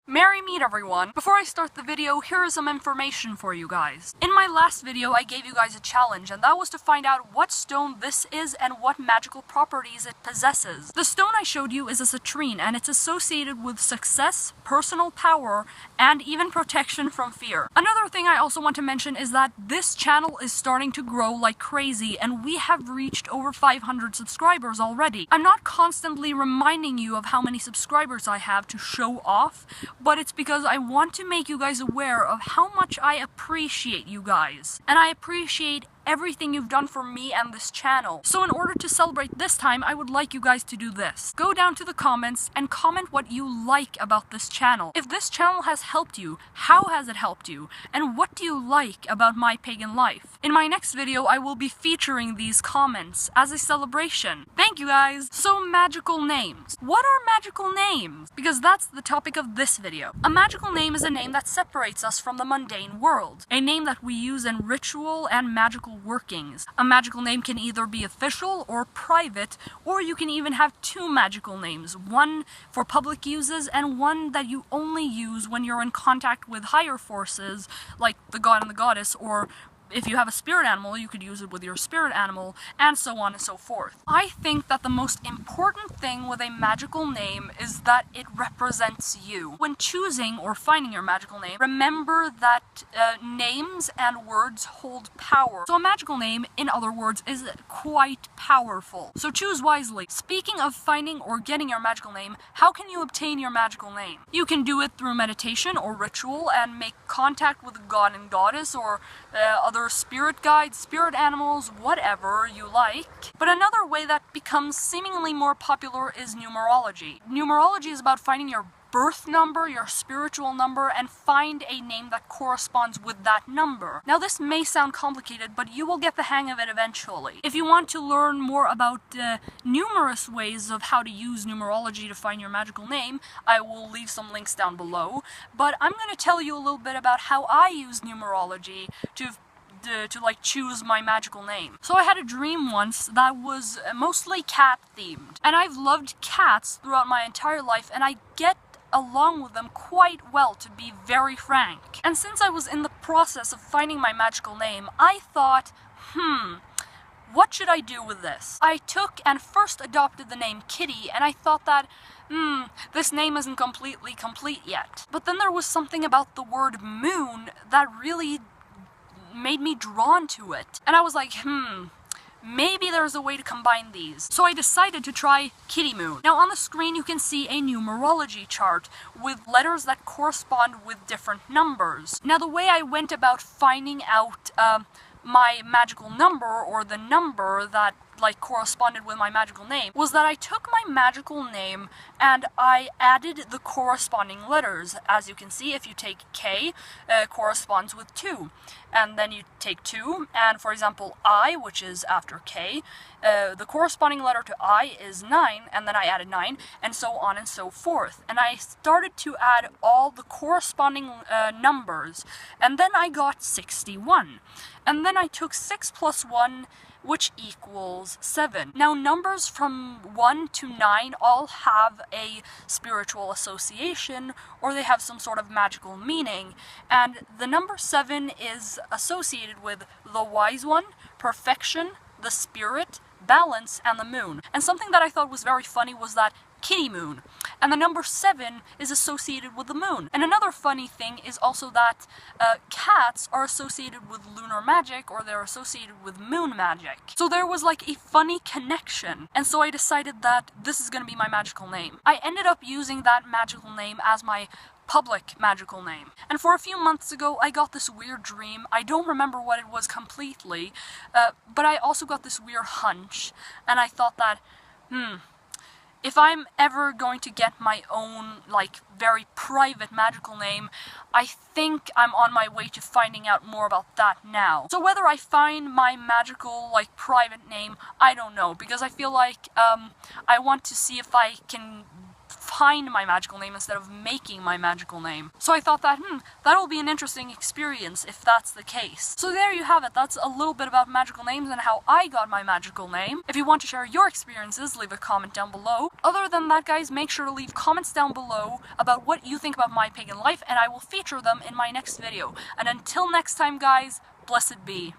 Merry meet everyone! Before I start the video, here is some information for you guys. In my last video, I gave you guys a challenge, and that was to find out what stone this is and what magical properties it possesses. The stone I showed you is a citrine, and it's associated with success, personal power, and even protection from fear. Another thing I also want to mention is that this channel is starting to grow like crazy, and we have reached over 500 subscribers already. I'm not constantly reminding you of how many subscribers I have to show off, but it's because I want to make you guys aware of how much I appreciate you guys. And I appreciate everything you've done for me and this channel. So in order to celebrate this time, I would like you guys to do this. Go down to the comments and comment what you like about this channel. If this channel has helped you, how has it helped you? And what do you like about my pagan life? In my next video, I will be featuring these comments as a celebration. Thank you guys! So magical names. What are magical names? Because that's the topic of this video. A magical name is a name that separates us from the mundane world. A name that we use in ritual and magical workings. A magical name can either be official or private, or you can even have two magical names, one for public uses and one that you only use when you're in contact with higher forces, like the god and the goddess, or if you have a spirit animal, you could use it with your spirit animal, and so on and so forth. I think that the most important thing with a magical name is that it represents you. When choosing or finding your magical name, remember that names and words hold power. So a magical name, in other words, is quite powerful. So choose wisely. Speaking of finding or getting your magical name, how can you obtain your magical name? You can do it through meditation or ritual and make contact with the god and goddess or other spirit guides, spirit animals, whatever you like. But another way that becomes seemingly more popular is numerology. Numerology is about finding your birth number, your spiritual number, and find a name that corresponds with that number. Now this may sound complicated, but you will get the hang of it eventually. If you want to learn more about numerous ways of how to use numerology to find your magical name, I will leave some links down below. But I'm going to tell you a little bit about how I use numerology to choose my magical name. So I had a dream once that was mostly cat themed, and I've loved cats throughout my entire life, and I get along with them quite well, to be very frank. And since I was in the process of finding my magical name, I thought, what should I do with this? I took and first adopted the name Kitty, and I thought that, this name isn't completely complete yet. But then there was something about the word moon that really made me drawn to it. And I was like, maybe there's a way to combine these. So I decided to try Kitty Moon. Now on the screen you can see a numerology chart with letters that correspond with different numbers. Now the way I went about finding out my magical number, or the number that corresponded with my magical name, was that I took my magical name and I added the corresponding letters. As you can see, if you take K, corresponds with 2. And then you take 2, and for example I, which is after K, the corresponding letter to I is 9, and then I added 9, and so on and so forth. And I started to add all the corresponding numbers, and then I got 61. And then I took 6 plus 1, which equals 7. Now numbers from 1 to 9 all have a spiritual association, or they have some sort of magical meaning, and the number 7 is associated with the wise one, perfection, the spirit, balance, and the moon. And something that I thought was very funny was that Kitty Moon, and the number 7 is associated with the moon. And another funny thing is also that cats are associated with lunar magic, or they're associated with moon magic. So there was like a funny connection, and so I decided that this is gonna be my magical name. I ended up using that magical name as my public magical name. And for a few months ago, I got this weird dream. I don't remember what it was completely, but I also got this weird hunch, and I thought that, if I'm ever going to get my own, very private magical name, I think I'm on my way to finding out more about that now. So whether I find my magical, private name, I don't know, because I feel like, I want to see if I can find my magical name instead of making my magical name. So I thought that, that'll be an interesting experience if that's the case. So there you have it. That's a little bit about magical names and how I got my magical name. If you want to share your experiences, leave a comment down below. Other than that, guys, make sure to leave comments down below about what you think about my pagan life, and I will feature them in my next video. And until next time, guys, blessed be.